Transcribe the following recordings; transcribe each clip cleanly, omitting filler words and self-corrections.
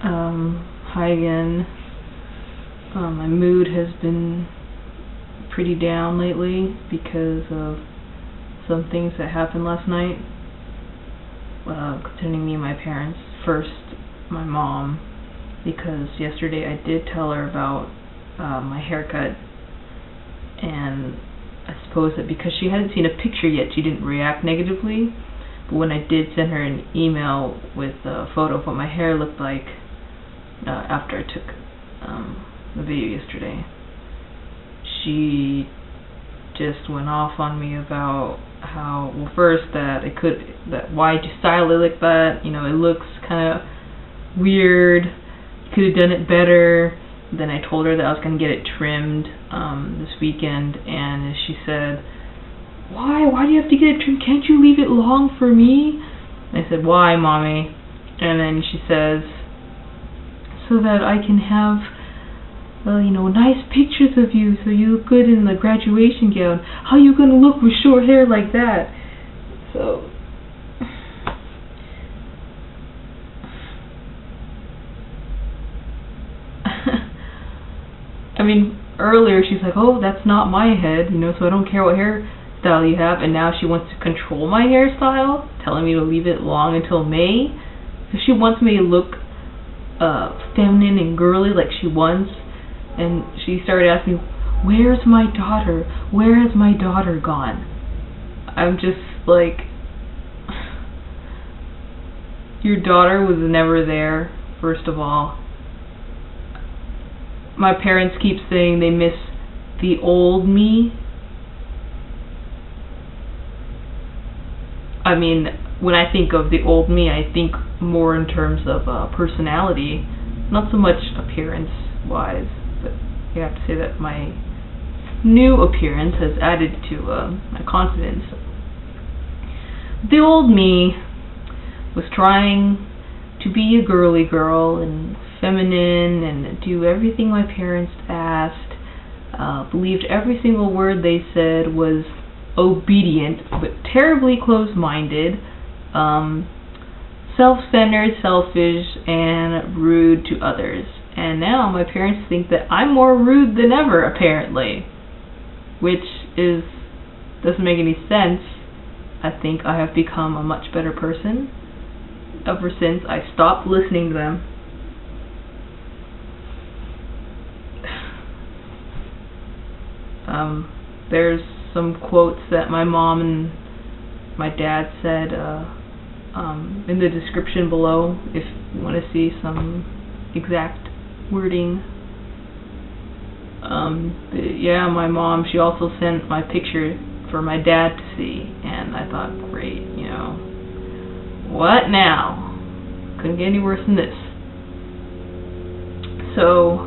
Hi again. My mood has been pretty down lately because of some things that happened last night concerning me and my parents. First, my mom, because yesterday I did tell her about my haircut, and I suppose that because she hadn't seen a picture yet, she didn't react negatively. But when I did send her an email with a photo of what my hair looked like after I took the video yesterday, she just went off on me about how, well, first that why'd you style it like that? You know, it looks kind of weird. You could have done it better. Then I told her that I was going to get it trimmed this weekend, and she said, Why do you have to get it trimmed? Can't you leave it long for me? And I said, why, Mommy? And then she says, so that I can have, nice pictures of you, so you look good in the graduation gown. How you going to look with short hair like that? So, I mean, earlier she's like, oh, that's not my head, so I don't care what hairstyle you have. And now she wants to control my hairstyle, telling me to leave it long until May. So she wants me to look feminine and girly like she wants. And she started asking me, where's my daughter? Where has my daughter gone? I'm just like, your daughter was never there, first of all. My parents keep saying they miss the old me. I mean, when I think of the old me, I think more in terms of personality, not so much appearance-wise. But I have to say that my new appearance has added to my confidence. The old me was trying to be a girly girl and feminine and do everything my parents asked, believed every single word they said, was obedient but terribly close-minded, self-centered, selfish, and rude to others. And now my parents think that I'm more rude than ever, apparently, which doesn't make any sense. I think I have become a much better person ever since I stopped listening to them. There's some quotes that my mom and my dad said in the description below if you want to see some exact wording. Yeah, my mom, she also sent my picture for my dad to see, and I thought, great, what now? Couldn't get any worse than this. So,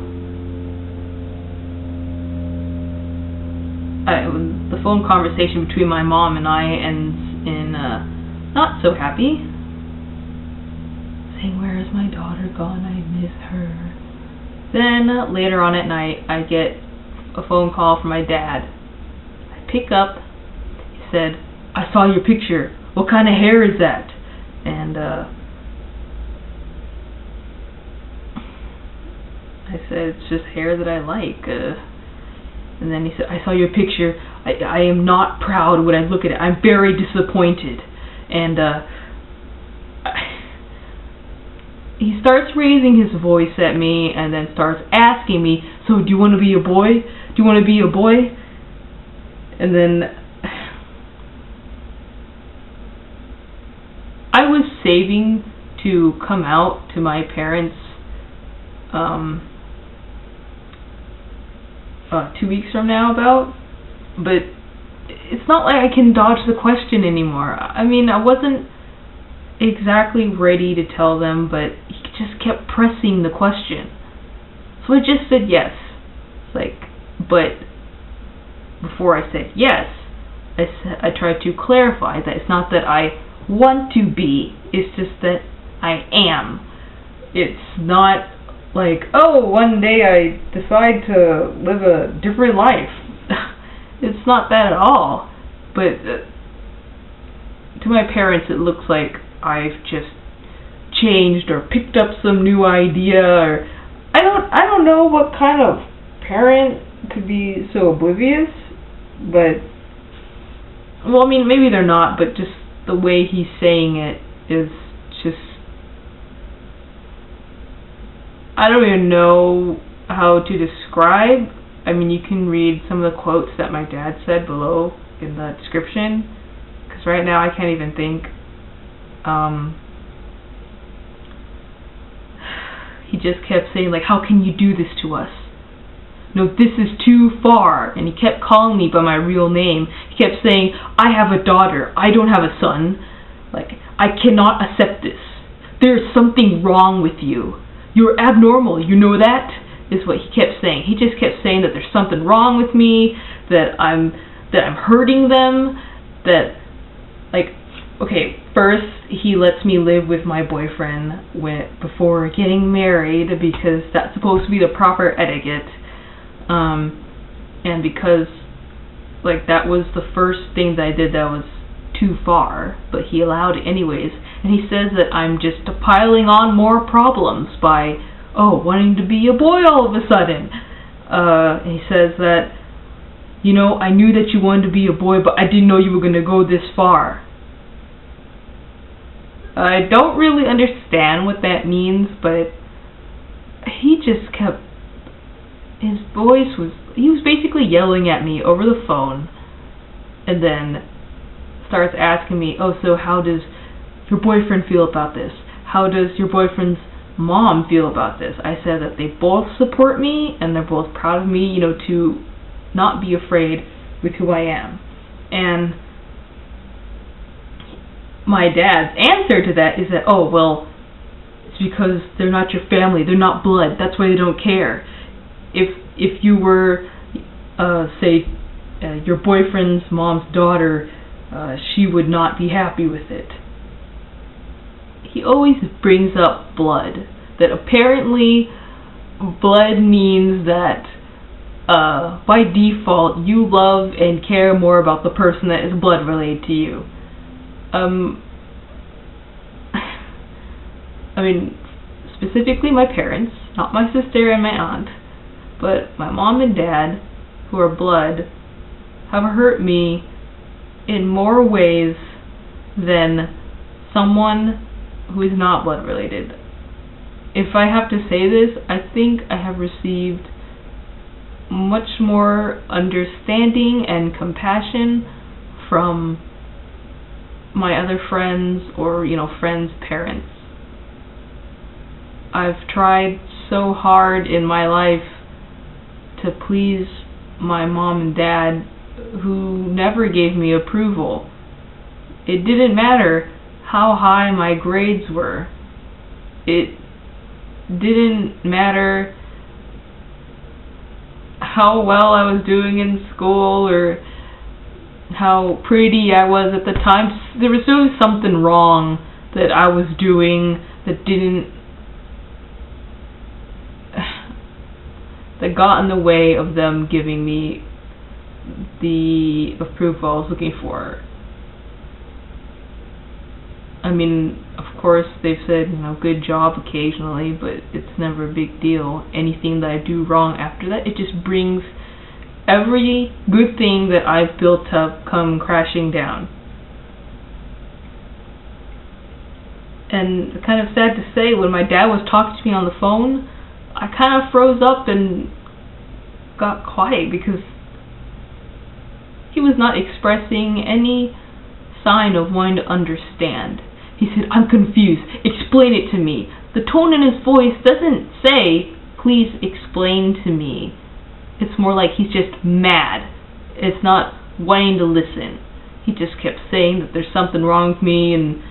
the phone conversation between my mom and I ends in not so happy. Saying, where is my daughter gone? I miss her. Then later on at night, I get a phone call from my dad. I pick up. He said, I saw your picture. What kind of hair is that? And I said, it's just hair that I like. And then he said, I saw your picture. I am not proud when I look at it. I'm very disappointed. And he starts raising his voice at me and then starts asking me, so do you want to be a boy? Do you want to be a boy? And then I was saving to come out to my parents 2 weeks from now about, but it's not like I can dodge the question anymore. I mean, I wasn't exactly ready to tell them, but he just kept pressing the question. So I just said yes. It's like, but before I said yes, I tried to clarify that it's not that I want to be, it's just that I am. It's not like, oh, one day I decide to live a different life. It's not that at all. But to my parents, it looks like I've just changed or picked up some new idea, or I don't know what kind of parent could be so oblivious, but well, I mean, maybe they're not, but just the way he's saying it is just, I don't even know how to describe. I mean, you can read some of the quotes that my dad said below in the description, because right now I can't even think. He just kept saying, like, how can you do this to us? No, this is too far. And he kept calling me by my real name. He kept saying, I have a daughter. I don't have a son. Like, I cannot accept this. There is something wrong with you. You're abnormal. You know that? Is what he kept saying. He just kept saying that there's something wrong with me, that I'm hurting them, that, like, okay, first he lets me live with my boyfriend before getting married, because that's supposed to be the proper etiquette, and because, like, that was the first thing that I did that was too far, but he allowed it anyways. And he says that I'm just piling on more problems by, wanting to be a boy all of a sudden. And he says that, you know, I knew that you wanted to be a boy, but I didn't know you were going to go this far. I don't really understand what that means, but he just kept, his voice was, he was basically yelling at me over the phone, and then starts asking me, so how does your boyfriend feel about this? How does your boyfriend's mom feel about this? I said that they both support me, and they're both proud of me, you know, to not be afraid with who I am. And my dad's answer to that is that, it's because they're not your family, they're not blood, that's why they don't care. If you were, say, your boyfriend's mom's daughter, she would not be happy with it. He always brings up blood, that apparently blood means that by default you love and care more about the person that is blood related to you. I mean, specifically my parents, not my sister and my aunt, but my mom and dad, who are blood, have hurt me in more ways than someone who is not blood related. If I have to say this, I think I have received much more understanding and compassion from my other friends, or, you know, friends' parents. I've tried so hard in my life to please my mom and dad, who never gave me approval. It didn't matter how high my grades were. It didn't matter how well I was doing in school, or how pretty I was at the time. There was always something wrong that I was doing that got in the way of them giving me the approval I was looking for. I mean, of course, they've said, you know, good job occasionally, but it's never a big deal. Anything that I do wrong after that, it just brings every good thing that I've built up come crashing down. And it's kind of sad to say, when my dad was talking to me on the phone, I kind of froze up and got quiet, because he was not expressing any sign of wanting to understand. He said, I'm confused, explain it to me. The tone in his voice doesn't say, please explain to me. It's more like he's just mad. It's not wanting to listen. He just kept saying that there's something wrong with me, and